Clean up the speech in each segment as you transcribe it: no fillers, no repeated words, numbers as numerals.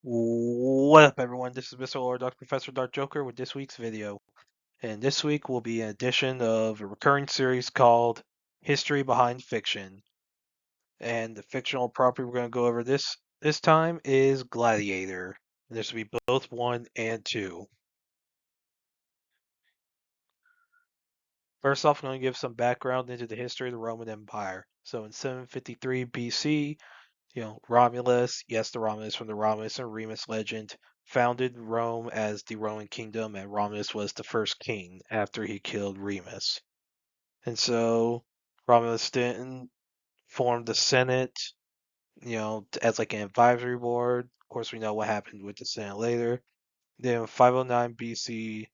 What up, everyone? This is Mr. Lord Dr. Professor Dark Joker with this week's video. And this week will be an edition of a recurring series called History Behind Fiction. And the fictional property we're going to go over this time is Gladiator. And this will be both 1 and 2. First off, I'm going to give some background into the history of the Roman Empire. So in 753 BC, Romulus, yes, the Romulus from the Romulus and Remus legend, founded Rome as the Roman kingdom, and Romulus was the first king after he killed Remus. And so Romulus then formed the Senate, as like an advisory board. Of course, we know what happened with the Senate later. Then 509 BC,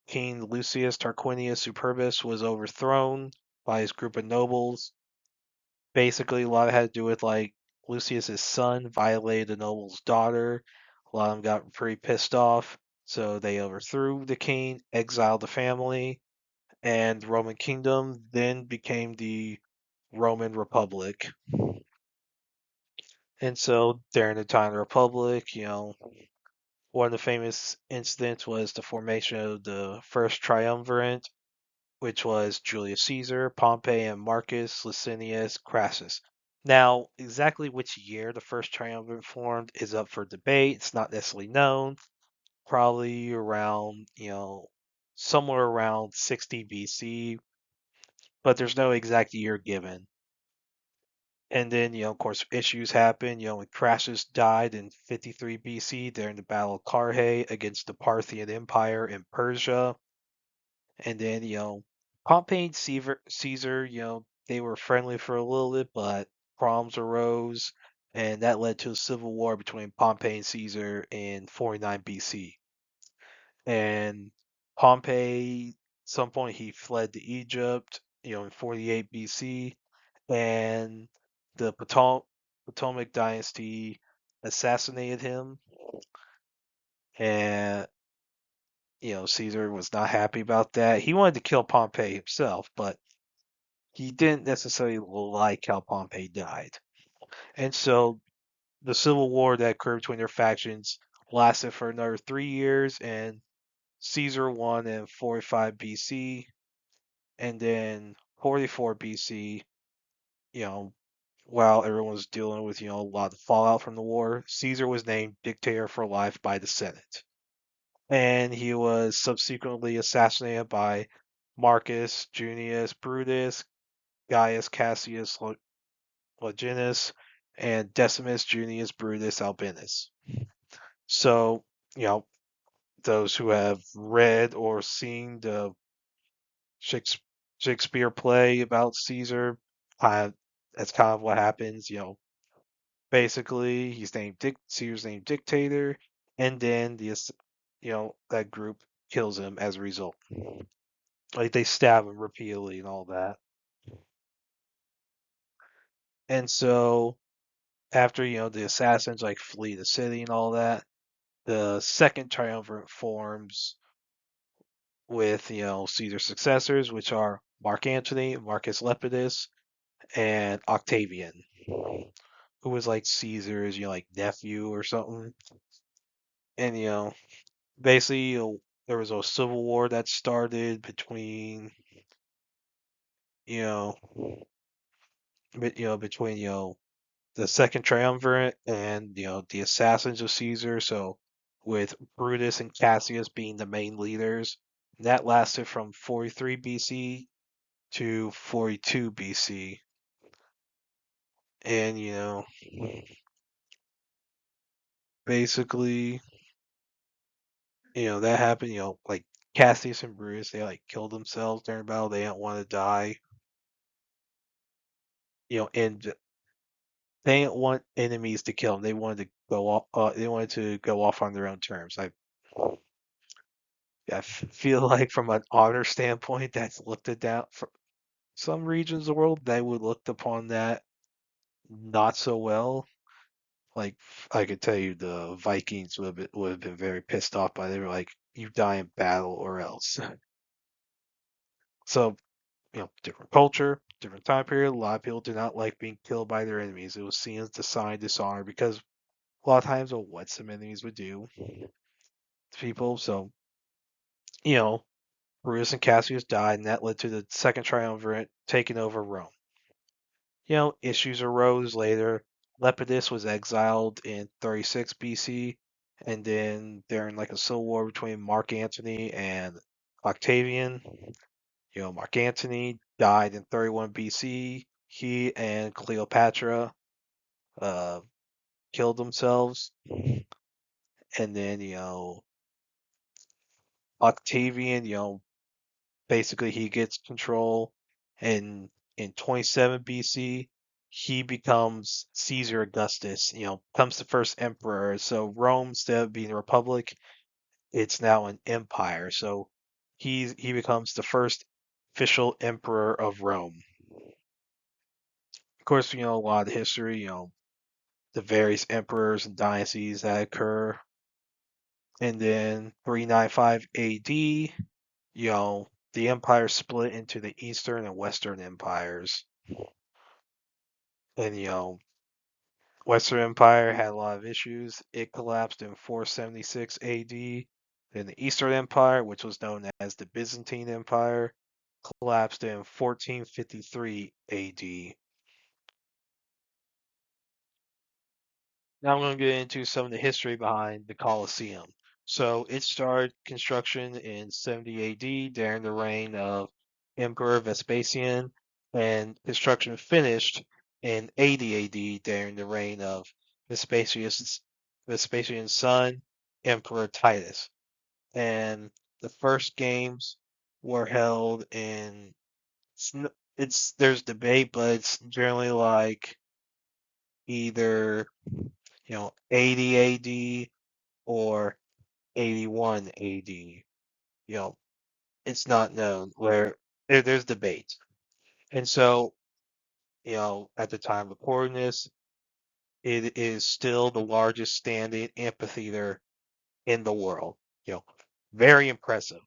King Lucius Tarquinius Superbus was overthrown by his group of nobles. Basically, a lot of it had to do with like Lucius's son violated the noble's daughter. A lot of them got pretty pissed off, so they overthrew the king, exiled the family, and the Roman kingdom then became the Roman Republic. And so during the time of the Republic, one of the famous incidents was the formation of the first triumvirate, which was Julius Caesar, Pompey, and Marcus Licinius Crassus. Now, exactly which year the first triumvirate formed is up for debate. It's not necessarily known. Probably around, somewhere around 60 BC, but there's no exact year given. And then, of course, issues happen. When Crassus died in 53 BC during the Battle of Carrhae against the Parthian Empire in Persia. And then, Pompey and Caesar, they were friendly for a little bit, but problems arose, and that led to a civil war between Pompey and Caesar in 49 BC. And Pompey, at some point, he fled to Egypt, in 48 BC, and the Potomac dynasty assassinated him, and Caesar was not happy about that. He wanted to kill Pompey himself, but he didn't necessarily like how Pompey died. And so the civil war that occurred between their factions lasted for another 3 years, and Caesar won in 45 BC, and then 44 BC, you know, while everyone was dealing with, a lot of fallout from the war, Caesar was named dictator for life by the Senate. And he was subsequently assassinated by Marcus Junius Brutus, Gaius Cassius Longinus, and Decimus Junius Brutus Albinus. So, you know, those who have read or seen the Shakespeare play about Caesar, that's kind of what happens. Basically, Caesar's named dictator, and then that group kills him as a result. Like they stab him repeatedly and all that. And so after the assassins like flee the city and all that, the second triumvirate forms with Caesar's successors, which are Mark Antony, Marcus Lepidus, and Octavian, who was like Caesar's like nephew or something. And basically there was a civil war that started between you know between the second triumvirate and the assassins of Caesar. So with Brutus and Cassius being the main leaders, that lasted from 43 BC to 42 BC. And basically, that happened. Like Cassius and Brutus, they like killed themselves during battle. They didn't want to die. And they didn't want enemies to kill them. They wanted to go off. They wanted to go off on their own terms. I feel like from an honor standpoint, that's looked at down for some regions of the world. They would looked upon that not so well. Like I could tell you, the Vikings would have been very pissed off by. They were like, "You die in battle or else." So different culture, different time period. A lot of people did not like being killed by their enemies. It was seen as a sign of dishonor because a lot of times of what some enemies would do to people. So, you know, Brutus and Cassius died, and that led to the Second Triumvirate taking over Rome. Issues arose later. Lepidus was exiled in 36 BC, and then during like a civil war between Mark Antony and Octavian. Mark Antony died in 31 BC. He and Cleopatra uh, killed themselves, and then Octavian, basically he gets control, and in 27 BC he becomes Caesar Augustus, becomes the first emperor. So Rome, instead of being a republic, it's now an empire. So he becomes the first official emperor of Rome. Of course, a lot of the history, the various emperors and dynasties that occur. And then 395 AD, the empire split into the Eastern and Western empires. And, Western Empire had a lot of issues. It collapsed in 476 AD. Then the Eastern Empire, which was known as the Byzantine Empire, collapsed in 1453 AD. Now I'm going to get into some of the history behind the Colosseum. So it started construction in 70 AD during the reign of Emperor Vespasian, and construction finished in 80 AD during the reign of Vespasian's son, Emperor Titus. And the first games were held in there's debate, but it's generally like either 80 AD or 81 AD. You know, it's not known where there's debate. And so, at the time of recording this, it is still the largest standing amphitheater in the world. You know, very impressive.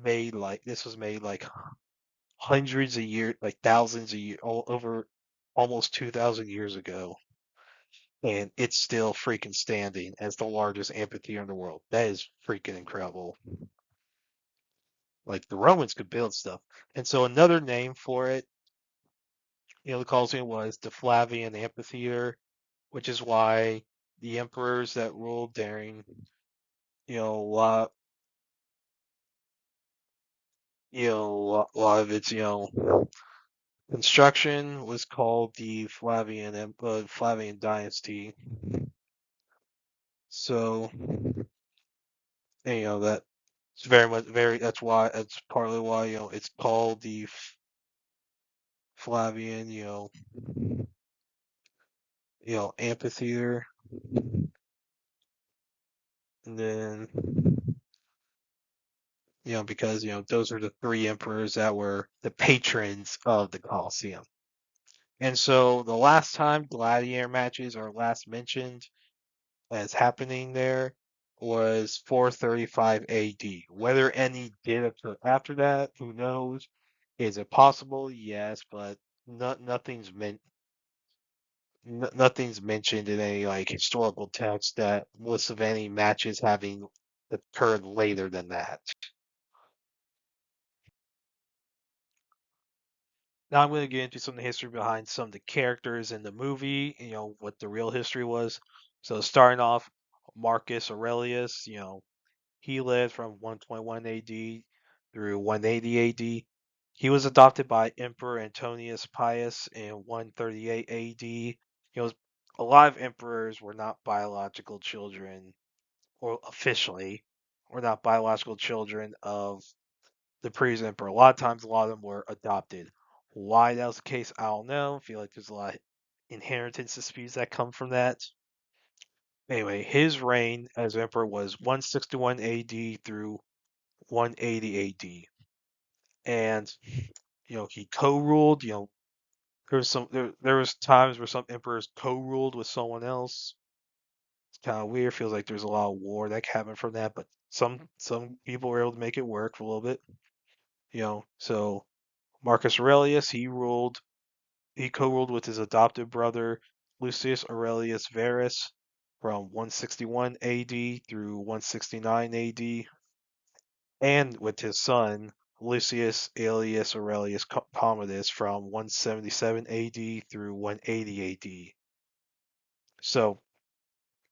Made like this was made like hundreds of years, like thousands of years, all over almost 2,000 years ago, and it's still freaking standing as the largest amphitheater in the world. That is freaking incredible. Like the Romans could build stuff. And so another name for it, the Colosseum, was the Flavian Amphitheater, which is why the emperors that ruled during, a lot, a lot of its, construction was called the Flavian Dynasty. So, and, that it's very much that's partly why it's called the Flavian amphitheater. And then because those are the three emperors that were the patrons of the Colosseum. And so the last time gladiator matches are last mentioned as happening there was 435 AD. Whether any did occur after that, who knows? Is it possible? Yes, but nothing's nothing's mentioned in any like historical text that lists of any matches having occurred later than that. Now I'm going to get into some of the history behind some of the characters in the movie, what the real history was. So starting off, Marcus Aurelius, he lived from 121 AD through 180 AD. He was adopted by Emperor Antonius Pius in 138 AD. A lot of emperors were not biological children, or officially, were not biological children of the previous emperor. A lot of times, a lot of them were adopted. Why that was the case, I don't know. I feel like there's a lot of inheritance disputes that come from that. Anyway, his reign as emperor was 161 AD through 180 AD, and he co-ruled. There was times where some emperors co-ruled with someone else. It's kind of weird. Feels like there's a lot of war that happened from that, but some people were able to make it work for a little bit. So Marcus Aurelius, he co-ruled with his adopted brother Lucius Aurelius Verus. from 161 AD through 169 AD, and with his son Lucius Aelius Aurelius Commodus from 177 AD through 180 AD. So,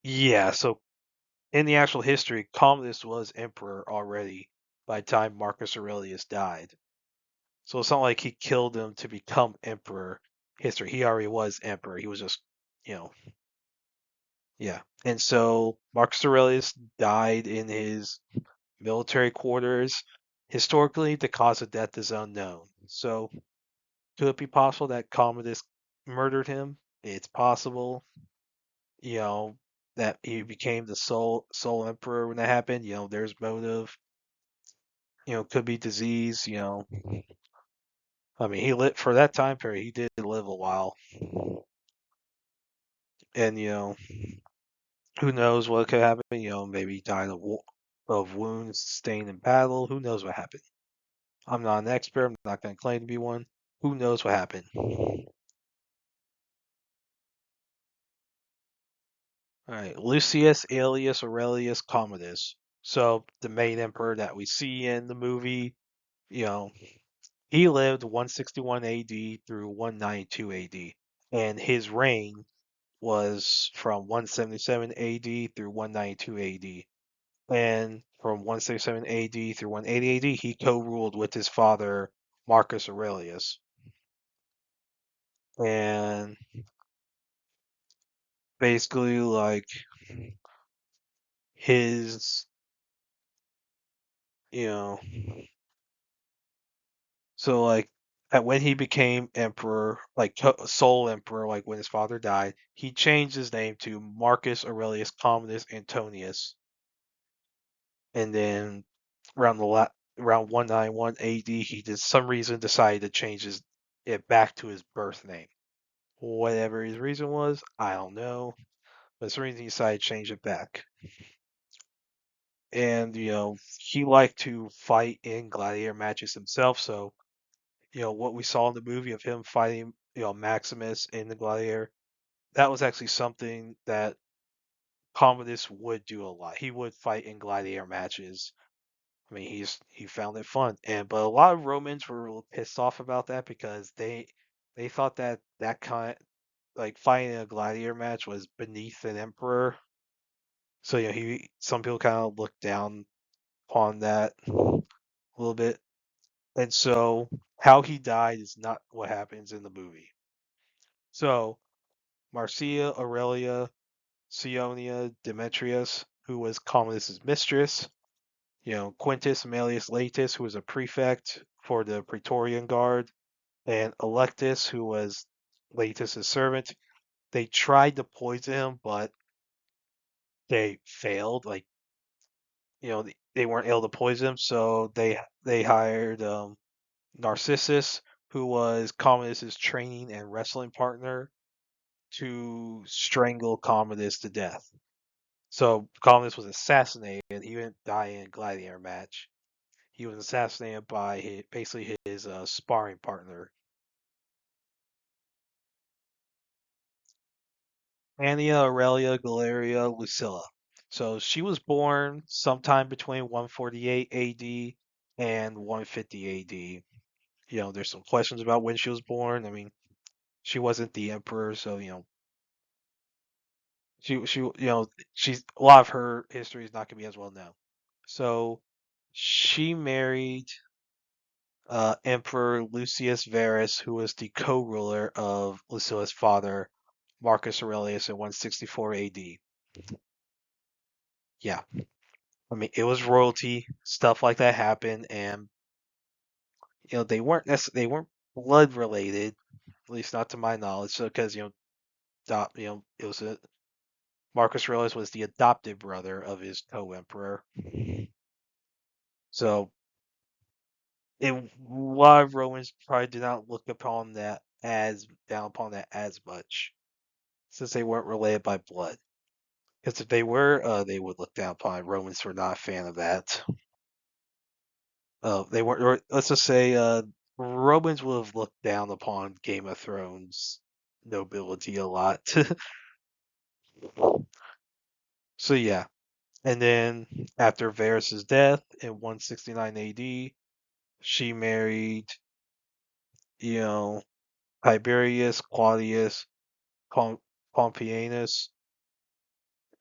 yeah, so in the actual history, Commodus was emperor already by the time Marcus Aurelius died. So it's not like he killed him to become emperor. History, he already was emperor. He was just, you know, yeah. And so Marcus Aurelius died in his military quarters. Historically, the cause of death is unknown. So could it be possible that Commodus murdered him? It's possible. You know, that he became the sole emperor when that happened. There's motive. Could be disease. I mean, he lived for that time period. He did live a while, and who knows what could happen? Maybe he died of wounds sustained in battle. Who knows what happened? I'm not an expert. I'm not going to claim to be one. Who knows what happened? All right, Lucius Aelius Aurelius Commodus. So the main emperor that we see in the movie, you know, he lived 161 AD through 192 AD, and his reign was from 177 AD through 192 AD. And from 167 AD through 180 AD, he co-ruled with his father Marcus Aurelius. And basically, like his, you know, so like at when he became emperor, like sole emperor, like when his father died, he changed his name to Marcus Aurelius Commodus Antonius, and then around around 191 AD, he did some reason decided to change it back to his birth name. Whatever his reason was, I don't know, but some reason he decided to change it back. And he liked to fight in gladiator matches himself, so what we saw in the movie of him fighting Maximus in the gladiator, that was actually something that Commodus would do a lot. He would fight in gladiator matches. I mean, he found it fun, but a lot of Romans were real pissed off about that because they thought that kind, like fighting in a gladiator match, was beneath an emperor. So some people kind of looked down upon that a little bit, and so how he died is not what happens in the movie. So Marcia Aurelia Sionia Demetrius, who was Commodus's mistress, Quintus Aemilius Latus, who was a prefect for the Praetorian Guard, and Electus, who was Latus's servant. They tried to poison him, but they failed. Like, they weren't able to poison him, so they hired Narcissus, who was Commodus's training and wrestling partner, to strangle Commodus to death. So Commodus was assassinated. He didn't die in a gladiator match. He was assassinated by basically his sparring partner, Annia Aurelia Galeria Lucilla. So she was born sometime between 148 AD and 150 AD. There's some questions about when she was born. I mean, she wasn't the emperor, so she's a lot of her history is not going to be as well known. So she married Emperor Lucius Verus, who was the co-ruler of Lucilla's father, Marcus Aurelius, in 164 AD. Yeah, I mean it was royalty, stuff like that happened, and they weren't blood related, at least not to my knowledge. So because it was Marcus Aurelius was the adopted brother of his co-emperor, so a lot of Romans probably did not look upon that as down upon that as much, since they weren't related by blood. Because if they were, they would look down upon it. Romans were not a fan of that. They weren't. Or let's just say, Romans would have looked down upon Game of Thrones nobility a lot. So yeah, and then after Varus's death in 169 AD, she married, you know, Tiberius Claudius Pom- Pompeianus,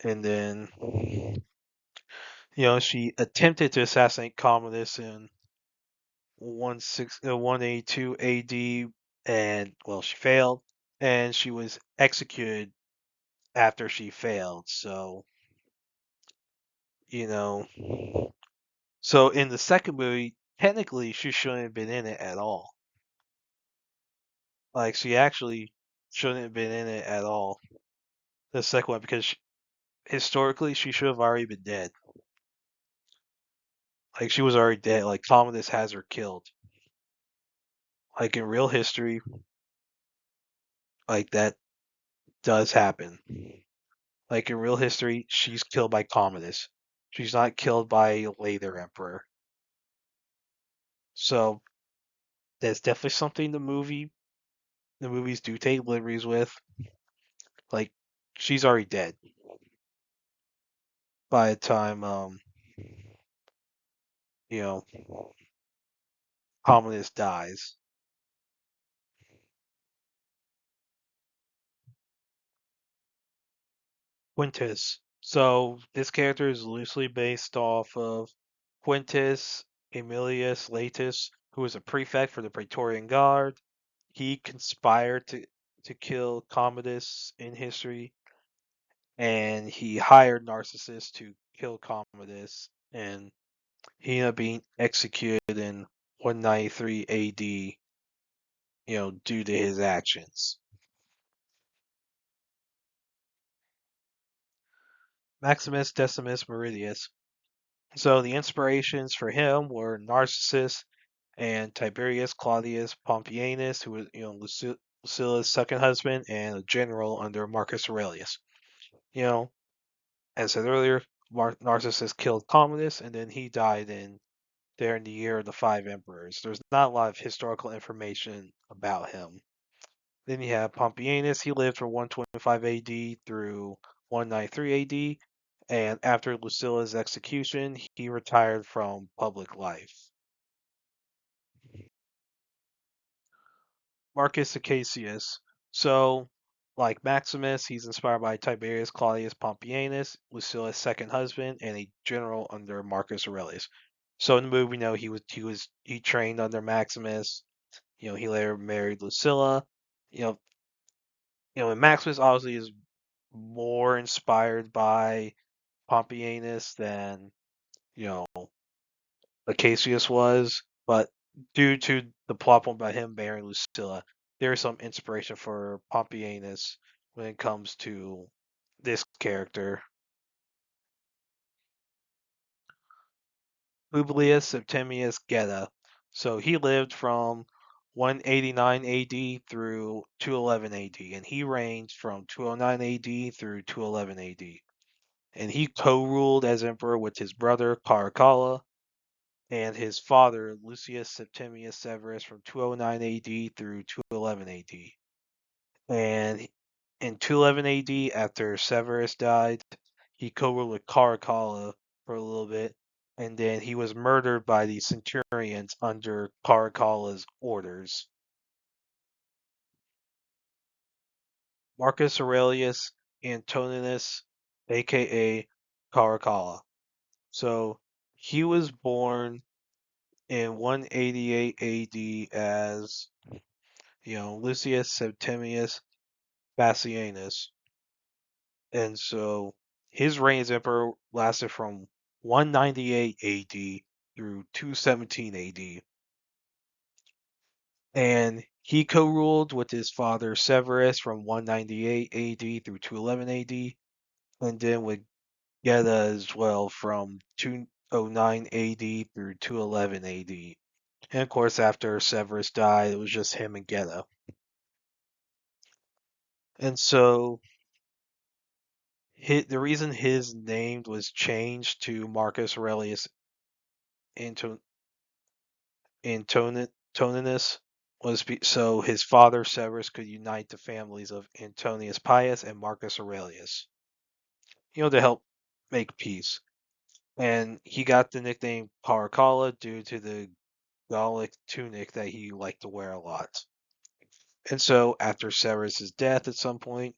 and then she attempted to assassinate Commodus in 182 AD, and well, she failed, and she was executed after she failed. So you know, so in the second movie, technically she shouldn't have been in it at all. Like she actually shouldn't have been in it at all. The second one because historically she should have already been dead. Like she was already dead. Like Commodus has her killed. Like in real history, like that does happen. Like in real history, she's killed by Commodus. She's not killed by a later emperor. So that's definitely something the movies do take liberties with. Like she's already dead by the time you know Commodus dies. Quintus. So this character is loosely based off of Quintus Aemilius Latus, who was a prefect for the Praetorian Guard. He conspired to kill Commodus in history, and he hired Narcissus to kill Commodus, and he ended up being executed in 193 AD, due to his actions. Maximus Decimus Meridius. So the inspirations for him were Narcissus and Tiberius Claudius Pompeianus, who was Lucilla's second husband and a general under Marcus Aurelius. You know, as I said earlier, Narcissus killed Commodus, and then he died in the year of the five emperors. There's not a lot of historical information about him. Then you have Pompeianus. He lived from 125 AD through 193 AD, and after Lucilla's execution, he retired from public life. Marcus Acacius. So, like Maximus, he's inspired by Tiberius Claudius Pompeianus, Lucilla's second husband, and a general under Marcus Aurelius. So in the movie, we know he trained under Maximus. He later married Lucilla. You know, and Maximus obviously is more inspired by Pompeianus than you know Acacius was, but due to the plot point about him marrying Lucilla, there is some inspiration for Pompeianus when it comes to this character. Publius Septimius Geta. So he lived from 189 AD through 211 AD, and he reigned from 209 AD through 211 AD. And he co-ruled as emperor with his brother Caracalla and his father Lucius Septimius Severus from 209 AD through 211 AD. And in 211 AD, after Severus died, he co-ruled with Caracalla for a little bit, and then he was murdered by the centurions under Caracalla's orders. Marcus Aurelius Antoninus, aka Caracalla. So he was born in 188 AD as, Lucius Septimius Bassianus. And so his reign as emperor lasted from 198 AD through 217 AD. And he co ruled with his father Severus from 198 AD through 211 AD, and then with Geta as well from 209 AD through 211 AD. And of course, after Severus died, it was just him and Geta. And so the reason his name was changed to Marcus Aurelius Anton- Antoninus was so his father Severus could unite the families of Antonius Pius and Marcus Aurelius. To help. make peace. And he got the nickname Caracalla due to the Gallic tunic that he liked to wear a lot. And so after Severus's death at some point,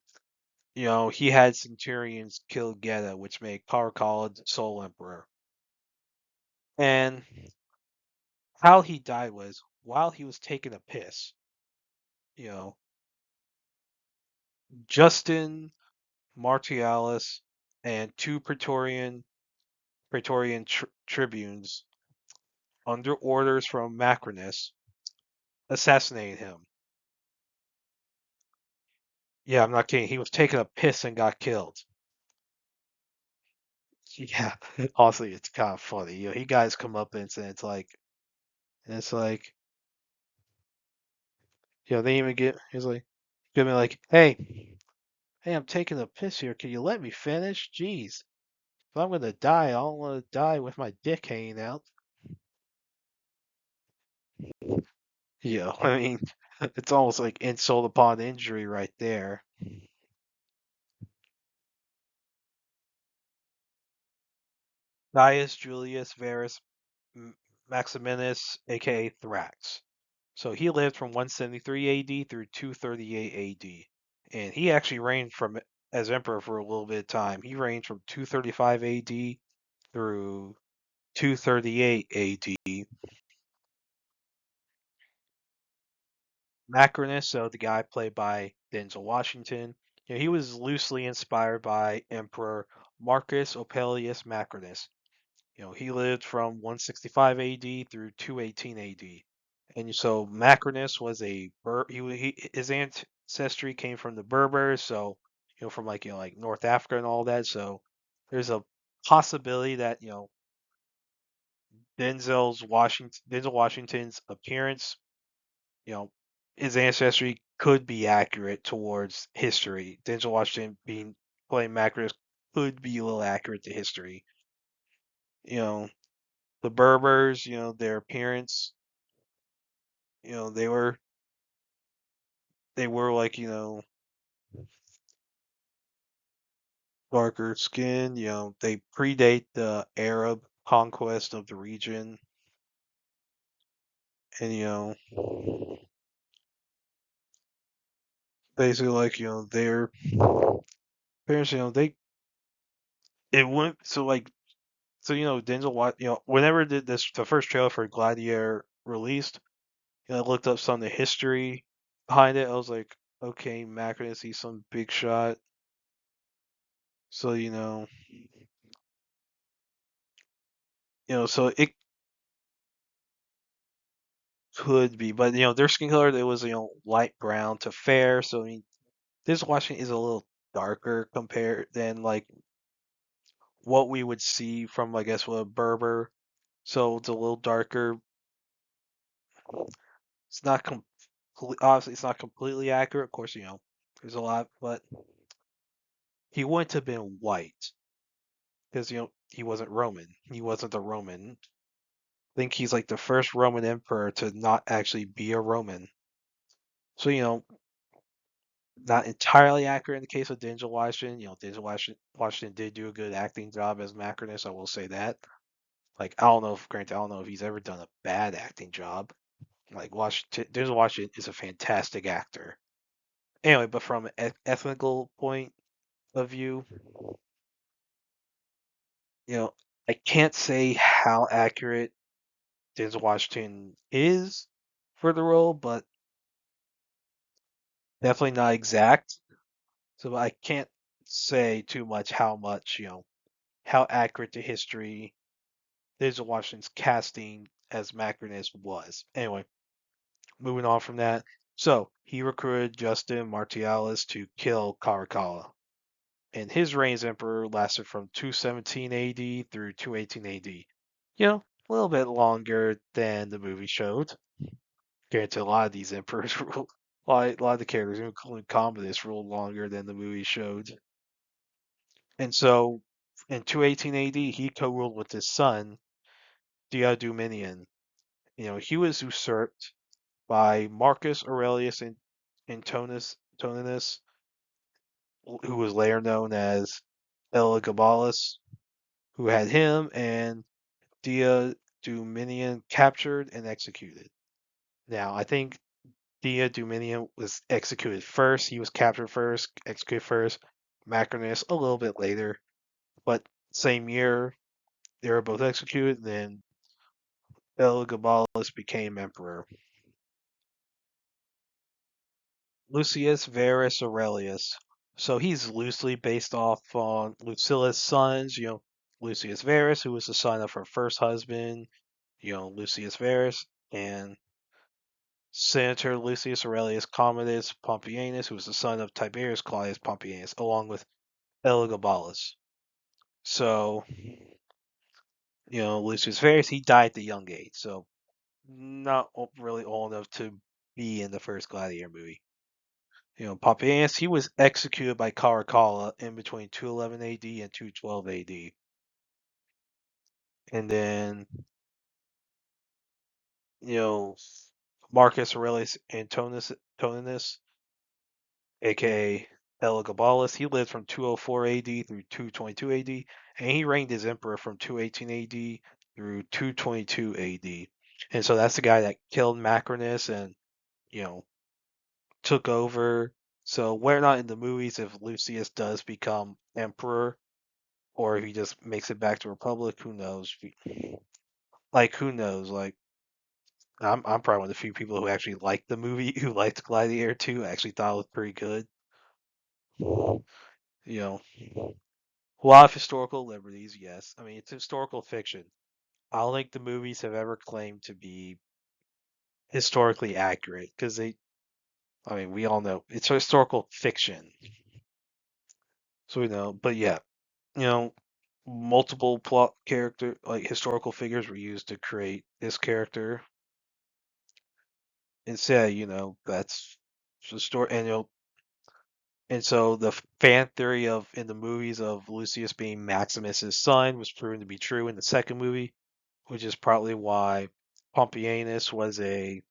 he had centurions kill Geta, which made Caracalla sole emperor. And how he died was while he was taking a piss. You know, Justin Martialis and two Praetorian tribunes, under orders from Macrinus, assassinated him. Yeah, I'm not kidding. He was taking a piss and got killed. Yeah, honestly, it's kind of funny. He got his comeuppance, and it's like, they even he's like, give me like, hey, I'm taking a piss here. Can you let me finish? Jeez, if I'm gonna die, I don't want to die with my dick hanging out. I mean, it's almost like insult upon injury right there. Gaius Julius Verus Maximinus, aka Thrax. So he lived from 173 AD through 238 AD, and he actually reigned from as emperor for a little bit of time. He reigned from 235 AD through 238 AD. Macrinus, so the guy played by Denzel Washington, he was loosely inspired by Emperor Marcus Opelius Macrinus. He lived from 165 AD through 218 AD. And so Macrinus was his ancestry came from the Berbers, so from like North Africa and all that. So there's a possibility that Denzel Washington's appearance, you know, his ancestry could be accurate towards history. Denzel Washington being playing Macrinus could be a little accurate to history. You know, the Berbers, their appearance, you know, they were they were like, darker skin, they predate the Arab conquest of the region. And basically like, their parents, they it went so like so Denzel whenever did this the first trailer for Gladiator released, I looked up some of the history behind it. I was like, okay, Mac gonna see some big shot. So, so it could be, but their skin color it was light brown to fair. So I mean, this Washington is a little darker compared than like what we would see from I guess what a Berber. So it's a little darker. It's not obviously it's not completely accurate. Of course, there's a lot, but he wouldn't have been white because he wasn't Roman. He wasn't a Roman. I think he's like the first Roman emperor to not actually be a Roman. So not entirely accurate in the case of Denzel Washington. Denzel Washington did do a good acting job as Macrinus. I will say that. Like, I don't know if he's ever done a bad acting job. Like, Denzel Washington is a fantastic actor. Anyway, but from an ethnical point of view, you know, I can't say how accurate Denzel Washington is for the role, but definitely not exact. So I can't say too much how accurate to history Denzel Washington's casting as Macrinus was. Anyway, moving on from that. So he recruited Justin Martialis to kill Caracalla. And his reign as emperor lasted from 217 AD through 218 AD. A little bit longer than the movie showed. Compared to a lot of these emperors ruled. A lot of the characters, including Commodus, ruled longer than the movie showed. And so in 218 AD, he co-ruled with his son, Diadumenian. He was usurped by Marcus Aurelius and Antoninus, who was later known as Elagabalus. who had him and Dia Duminian captured and executed. Now, I think Dia Duminian was executed first. He was captured first, executed first. Macronus a little bit later, but same year they were both executed. Then Elagabalus became emperor. Lucius Verus Aurelius. So he's loosely based off on Lucilla's sons, Lucius Verus, who was the son of her first husband, Lucius Verus, and Senator Lucius Aurelius Commodus Pompeianus, who was the son of Tiberius Claudius Pompeianus, along with Elagabalus. So, Lucius Verus, he died at a young age, so not really old enough to be in the first Gladiator movie. Pompeianus, he was executed by Caracalla in between 211 AD and 212 AD. And then, you know, Marcus Aurelius Antoninus, aka Elagabalus, he lived from 204 AD through 222 AD, and he reigned as emperor from 218 AD through 222 AD. And so that's the guy that killed Macronus and, you know, took over. So we're not in the movies if Lucius does become emperor or if he just makes it back to Republic. Who knows? Like who knows? Like I'm probably one of the few people who actually liked the movie, who liked Gladiator 2. I actually thought it was pretty good. You know, a lot of historical liberties, yes. I mean, it's historical fiction. I don't think the movies have ever claimed to be historically accurate because I mean, we all know it's historical fiction. So we know, but yeah, you know, multiple plot character, like historical figures were used to create this character. And say, that's the story. And so the fan theory of in the movies of Lucius being Maximus's son was proven to be true in the second movie, which is probably why Pompeianus was a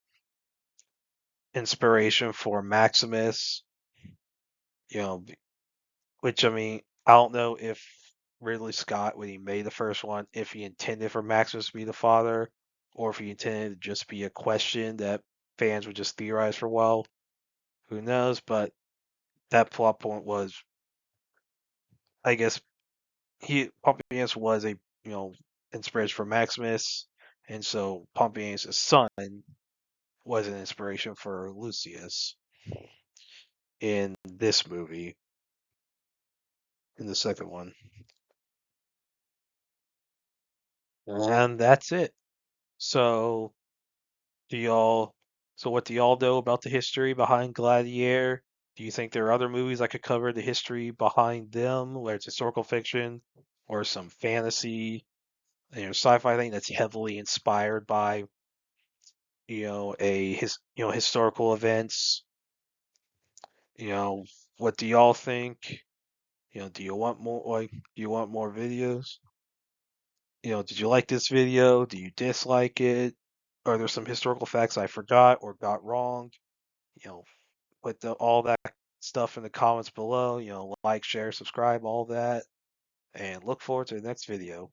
inspiration for Maximus. You know, which I mean, I don't know if Ridley Scott, when he made the first one, if he intended for Maximus to be the father, or if he intended to just be a question that fans would just theorize for a while. Who knows? But that plot point was, I guess, Pompeianus was a inspiration for Maximus, and so Pompeianus' son was an inspiration for Lucius in this movie, in the second one. And that's it. So do y'all so what do y'all know about the history behind Gladiator? Do you think there are other movies that could cover the history behind them, where it's historical fiction or some fantasy, sci-fi thing that's heavily inspired by, historical events? You know, what do y'all think? Do you want more videos? Did you like this video? Do you dislike it? Are there some historical facts I forgot or got wrong? You know, put all that stuff in the comments below. Like, share, subscribe, all that, and look forward to the next video.